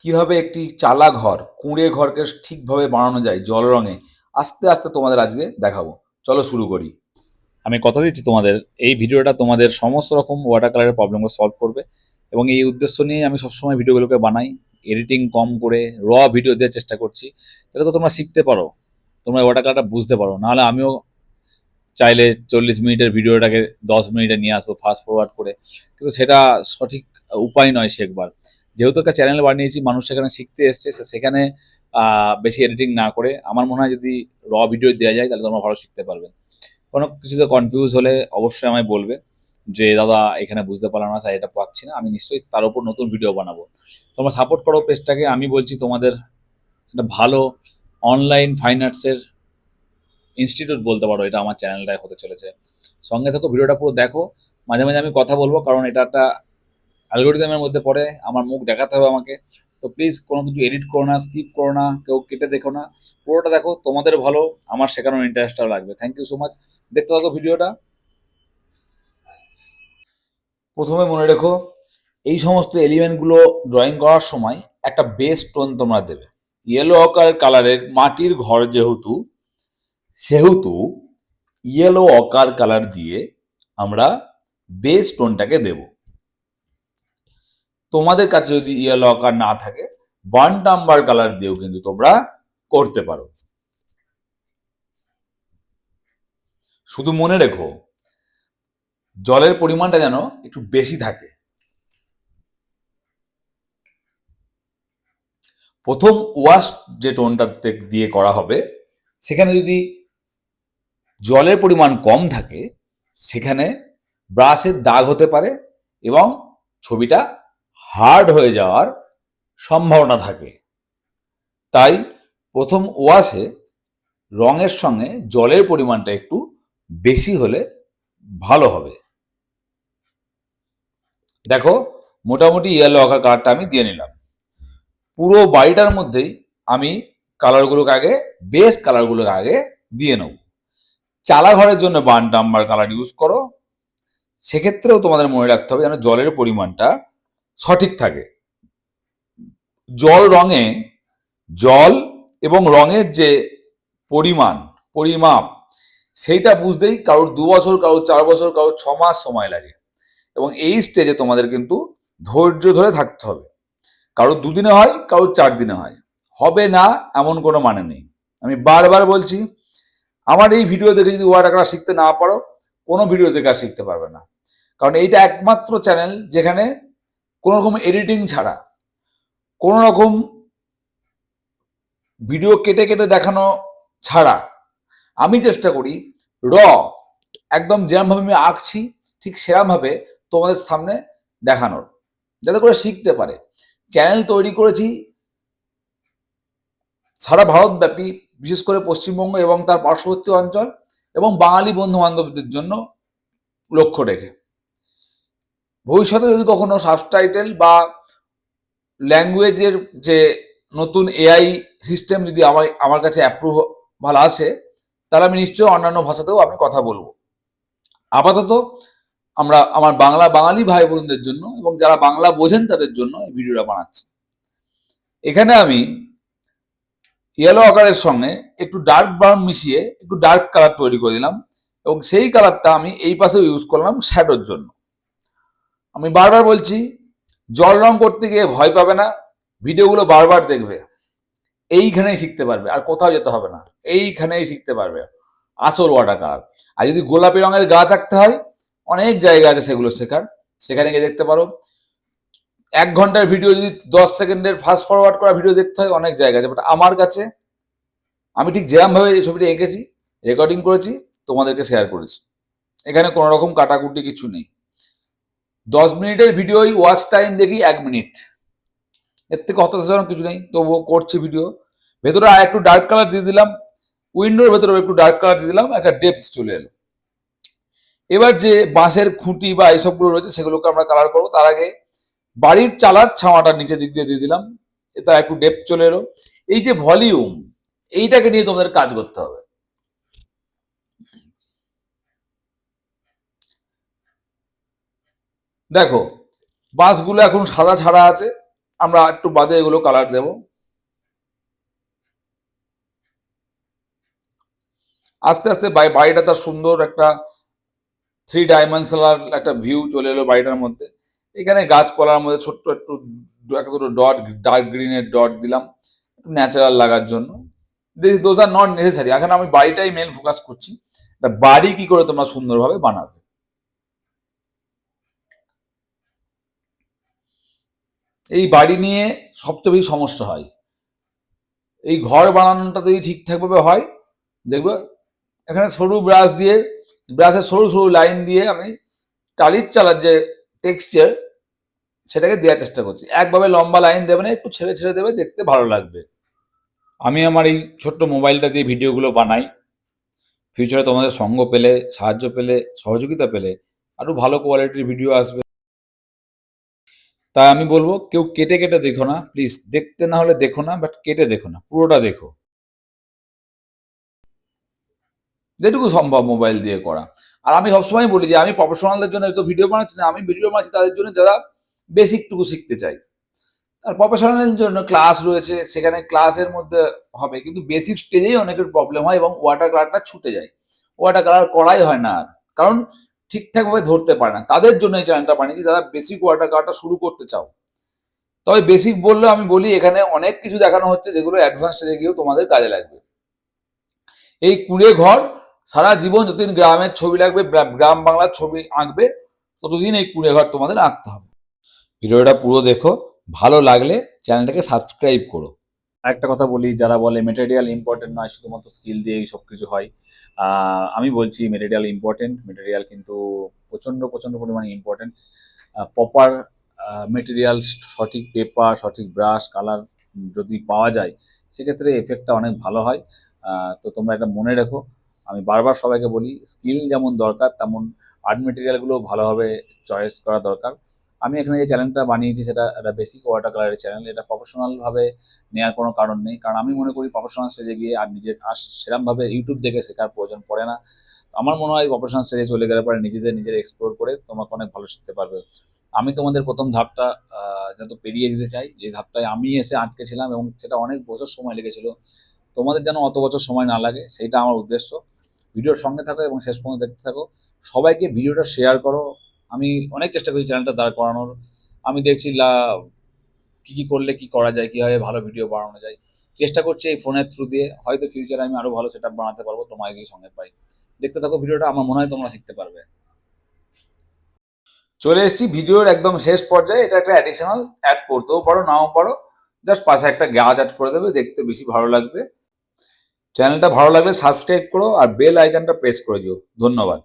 কিভাবে একটি চালা ঘর, কুঁড়ে ঘরকে ঠিকভাবে বানানো যায় জল রঙে, আস্তে আস্তে তোমাদের আজকে দেখাবো। চলো শুরু করি। আমি কথা দিচ্ছি তোমাদের, এই ভিডিওটা তোমাদের সমস্ত রকম ওয়াটার কালারের প্রবলেমগুলো সলভ করবে, এবং এই উদ্দেশ্য নিয়ে আমি সবসময় ভিডিওগুলোকে বানাই। এডিটিং কম করে ভিডিও দেওয়ার চেষ্টা করছি, যাতে করে তোমরা শিখতে পারো, তোমরা ওয়াটার কালারটা বুঝতে পারো। নাহলে আমিও চাইলে 40 মিনিটের ভিডিওটাকে 10 মিনিটে নিয়ে আসবো ফাস্ট ফরওয়ার্ড করে, কিন্তু সেটা সঠিক উপায় নয় শেখবার। যেহেতু একটা চ্যানেল বানিয়েছি, মানুষ সেখানে শিখতে এসছে, সেখানে বেশি এডিটিং না করে আমার মনে হয় যদি ভিডিও দেওয়া যায় তাহলে তোমরা ভালো শিখতে পারবে। কোনো কিছুতে কনফিউজ হলে অবশ্যই আমায় বলবে যে দাদা এখানে বুঝতে পারলাম না, স্যার এটা পাচ্ছি না, আমি নিশ্চয়ই তার উপর নতুন ভিডিও বানাবো। তোমরা সাপোর্ট করো পেজটাকে। আমি বলছি তোমাদের একটা ভালো অনলাইন ফাইন আর্টসের ইনস্টিটিউট বলতে পারো, এটা আমার চ্যানেলটাই হতে চলেছে। সঙ্গে থাকো, ভিডিওটা পুরো দেখো। মাঝে মাঝে আমি কথা বলবো, কারণ এটা একটা অ্যালগোরিদমের মধ্যে পড়ে, আমার মুখ দেখাতে হবে আমাকে। তো প্লিজ কোনো কিছু এডিট করো না, স্কিপ করো না, কেউ কেটে দেখো না, পুরোটা দেখো। তোমাদের ভালো, আমার শেখানোর ইন্টারেস্টটাও লাগবে। Thank you so much. দেখতে থাকো ভিডিওটা। প্রথমে মনে রেখো, এই সমস্ত এলিমেন্টগুলো ড্রয়িং করার সময় একটা বেস টোন তোমরা দেবে। ইয়েলো অকার কালারের মাটির ঘর যেহেতু, সেহেতু ইয়েলো অকার কালার দিয়ে আমরা বেস টোনটাকে দেব। তোমাদের কাছে যদি ইয়েলো অকার না থাকে, বার্ন নাম্বার কালার দিয়েও কিন্তু তোমরা করতে পারো। শুধু মনে রেখো, জলের পরিমাণটা যেন একটু বেশি থাকে। প্রথম ওয়াশ যে টোনটা দিয়ে করা হবে, সেখানে যদি জলের পরিমাণ কম থাকে, সেখানে ব্রাশের দাগ হতে পারে এবং ছবিটা হার্ড হয়ে যাওয়ার সম্ভাবনা থাকে। তাই প্রথম ওয়াশে রঙের সঙ্গে জলের পরিমাণটা একটু বেশি হলে ভালো হবে। দেখো, মোটামুটি ইয়েলো আঁকা কালারটা আমি দিয়ে নিলাম। পুরো বাড়িটার মধ্যেই আমি কালারগুলোকে আগে, বেস কালারগুলোকে আগে দিয়ে নেব। চালা ঘরের জন্য বার্ন নাম্বার কালার ইউজ করো। সেক্ষেত্রেও তোমাদের মনে রাখতে হবে যেন জলের পরিমাণটা সঠিক থাকে। রঙে জল এবং রঙের যে পরিমাপ, সেইটা বুঝতেই কারোর 2 বছর, কারোর 4 বছর, কারোর 6 মাস সময় লাগে। এবং এই স্টেজে তোমাদের কিন্তু ধৈর্য ধরে থাকতে হবে। কারোর 2 দিনে হয়, কারোর 4 দিনে হয়, হবে না এমন কোনো মানে নেই। আমি বারবার বলছি, আমার এই ভিডিও দেখে যদি ওয়াটার কালার শিখতে না পারো, কোনো ভিডিও দেখে আর শিখতে পারবে না। কারণ এইটা একমাত্র চ্যানেল যেখানে কোনো রকম এডিটিং ছাড়া, কোনো রকম ভিডিও কেটে কেটে দেখানো ছাড়া আমি চেষ্টা করি একদম যেরমভাবে আমি আঁকছি ঠিক সেরমভাবে তোমাদের সামনে দেখানোর, যাতে করে শিখতে পারে। চ্যানেল তৈরি করেছি সারা ভারতব্যাপী, বিশেষ করে পশ্চিমবঙ্গ এবং তার পার্শ্ববর্তী অঞ্চল এবং বাঙালি বন্ধু বান্ধবদের জন্য লক্ষ্য রেখে। ভবিষ্যতে যদি কখনো সাবটাইটেল বা ল্যাঙ্গুয়েজের যে নতুন এআই সিস্টেম যদি আমার কাছে অ্যাপ্রুভাল আসে, তাহলে আমি নিশ্চয়ই অন্যান্য ভাষাতেও আমি কথা বলবো। আপাতত আমরা আমার বাঙালি ভাই বোনদের জন্য এবং যারা বাংলা বোঝেন তাদের জন্য এই ভিডিওটা বানাচ্ছি। এখানে আমি ইয়েলো আকারের সঙ্গে একটু ডার্ক ব্রাউন মিশিয়ে একটু ডার্ক কালার তৈরি করে দিলাম, এবং সেই কালারটা আমি এই পাশেও ইউজ করলাম শ্যাডোর জন্য। আমি বারবার বলছি, জল রং করতে গিয়ে ভয় পাবে না, ভিডিওগুলো বারবার দেখবে, এইখানেই শিখতে পারবে, আর কোথাও যেতে হবে না, এইখানেই শিখতে পারবে আসল ওয়াটার কালার। আর যদি গোলাপি রঙের গাছ আঁকতে হয়, অনেক জায়গা আছে সেগুলো শেখার, সেখানে গিয়ে দেখতে পারো। 1 ঘন্টার ভিডিও যদি 10 সেকেন্ডের ফাস্ট ফরওয়ার্ড করা ভিডিও দেখতে হয়, অনেক জায়গা আছে। বাট আমার কাছে আমি ঠিক যেরমভাবে এই ছবিটা এঁকেছি, রেকর্ডিং করেছি, তোমাদেরকে শেয়ার করেছি, এখানে কোনো রকম কাটাকুটি কিছু নেই। 10 মিনিটের ভিডিওই ওয়াচ টাইম দেখি 1 মিনিট, এর থেকে হতাশাজনক কিছু নেই। তবুও করছি ভিডিও। ভেতরে আর একটু ডার্ক কালার দিয়ে দিলাম, উইন্ডোর ভেতরে একটু ডার্ক কালার দিয়ে দিলাম, একটা ডেপথ চলে এলো। এবার যে বাঁশের খুঁটি বা এইসবগুলো রয়েছে সেগুলোকে আমরা কালার করবো। তার আগে বাড়ির চালার ছাওয়াটা নিচে দিক দিয়ে দিলাম, এটা একটু ডেপথ চলে এলো। এই যে ভলিউম, এইটাকে নিয়ে তোমাদের কাজ করতে হবে। দেখো, বাঁশগুলো এখন সাদা ছাড়া আছে, আমরা একটু বাদে এগুলো কালার দেব। আস্তে আস্তে বাড়িটা তার সুন্দর একটা 3 ডাইমেনশনাল একটা ভিউ চলে এলো বাড়িটার মধ্যে। এখানে গাছপালার মধ্যে ছোট্ট একটু একটা দুটো ডট, ডার্ক গ্রিনের ডট দিলাম একটু ন্যাচারাল লাগার জন্য। Those are not necessary. এখন আমি বাড়িটাই মেন ফোকাস করছি, বাড়ি কি করে তোমরা সুন্দরভাবে বানাবে। এই বাড়ি নিয়ে সবচেয়ে বেশি সমস্যা হয়। এই ঘর বানানোটা যদি ঠিকঠাকভাবে হয়, দেখবে এখানে সরু ব্রাশ দিয়ে, ব্রাশের সরু সরু লাইন দিয়ে আমি টালির চালার যে টেক্সচার সেটাকে দেওয়ার চেষ্টা করছি। একভাবে লম্বা লাইন দেবে না, একটু ছেড়ে ছেড়ে দেবে, দেখতে ভালো লাগবে। আমি আমার এই ছোট্ট মোবাইলটা দিয়ে ভিডিওগুলো বানাই। ফিউচারে তোমাদের সঙ্গ পেলে, সাহায্য পেলে, সহযোগিতা পেলে আরো ভালো কোয়ালিটির ভিডিও আসবে। তাই আমি বলবো কেউ কেটে কেটে দেখো না প্লিজ। দেখতে না হলে দেখো না, বাট কেটে দেখো না, পুরোটা দেখো, যেটুকু সম্ভব মোবাইল দিয়ে করা। আর আমি সবসময় বলি যে আমি প্রফেশনালদের জন্য তো ভিডিও বানাচ্ছি না, আমি ভিডিও বানাচ্ছি তাদের জন্য যারা বেসিকটুকু শিখতে চাই। আর প্রফেশনালের জন্য ক্লাস রয়েছে, সেখানে ক্লাসের মধ্যে হবে, কিন্তু বেসিক স্টেজেই অনেকের প্রবলেম হয় এবং ওয়াটার কালারটা ছুটে যায়, ওয়াটার কালার করাই হয় না আর, কারণ ঠিকঠাকভাবে ধরতে পারে না। তাদের জন্য এই চ্যানেলটা বানিয়েছি, যারা বেসিক ওয়াটার কালারটা শুরু করতে চাও। তবে বেসিক বললে আমি বলি এখানে অনেক কিছু দেখানো হচ্ছে যেগুলো অ্যাডভান্স স্টেজে গিয়েও তোমাদের কাজে লাগবে। এই কুঁড়ে ঘর সারা জীবন যতদিন গ্রামের ছবি লাগবে, গ্রাম বাংলার ছবি আঁকবে, ততদিন এই কুঁড়ে ঘর তোমাদের আঁকতে হবে। ভিডিওটা পুরো দেখো, ভালো লাগলে চ্যানেলটাকে সাবস্ক্রাইব করো। আরেকটা কথা বলি, যারা বলে মেটেরিয়াল ইম্পর্টেন্ট নয়, শুধুমাত্র স্কিল দিয়েই সব কিছু হয়, আমি বলছি মেটেরিয়াল ইম্পর্টেন্ট। মেটেরিয়াল কিন্তু প্রচণ্ড প্রচণ্ড পরিমাণে ইম্পর্টেন্ট। প্রপার মেটেরিয়াল, সঠিক পেপার, সঠিক ব্রাশ, কালার যদি পাওয়া যায় সেক্ষেত্রে এফেক্টটা অনেক ভালো হয়। তো তোমরা এটা মনে রেখো। আমি বারবার সবাইকে বলি স্কিল যেমন দরকার তেমন আর্ট মেটেরিয়ালগুলো ভালোভাবে চয়েস করা দরকার। আমি এখানে যে চ্যানেলটা বানিয়েছি সেটা একটা বেসিক ওয়াটার কালারের চ্যানেল। এটা প্রফেশনালভাবে নেওয়ার কোনো কারণ নেই, কারণ আমি মনে করি প্রফেশনাল স্টেজে গিয়ে আর নিজের আর সেরকমভাবে ইউটিউব দেখে শেখার প্রয়োজন পড়ে না। আমার মনে হয় প্রফেশনাল স্টেজে চলে গেলে পরে নিজের এক্সপ্লোর করে তোমাকে অনেক ভালো শিখতে পারবে। আমি তোমাদের প্রথম ধাপটা যত পেরিয়ে দিতে চাই, যে ধাপটায় আমি এসে আটকে ছিলাম এবং সেটা অনেক বছর সময় লেগেছিল, তোমাদের যেন অত বছর সময় না লাগে, সেইটা আমার উদ্দেশ্য। ভিডিওর সঙ্গে থাকো এবং শেষ পর্যন্ত দেখতে থাকো। সবাইকে ভিডিওটা শেয়ার করো। আমি অনেক চেষ্টা করছি চ্যানেলটা দাঁড় করানোর। আমি দেখছি কী কী করলে কী করা যায়, কীভাবে ভালো ভিডিও বানানো যায়, চেষ্টা করছি এই ফোনের থ্রু দিয়ে। হয়তো ফিউচারে আমি আরও ভালো সেট আপ বানাতে পারবো তোমায় যদি সঙ্গে পাই। দেখতে থাকো ভিডিওটা, আমার মনে হয় তোমরা শিখতে পারবে। চলে এসেছি ভিডিওর একদম শেষ পর্যায়ে। এটা একটা অ্যাডিশনাল অ্যাড করতেও পারো, নাও পারো, জাস্ট পাশে একটা গাছ অ্যাড করে দেবে, দেখতে বেশি ভালো লাগবে। চ্যানেলটা ভালো লাগলে সাবস্ক্রাইব করো আর বেল আইকনটা প্রেস করে দিও। ধন্যবাদ।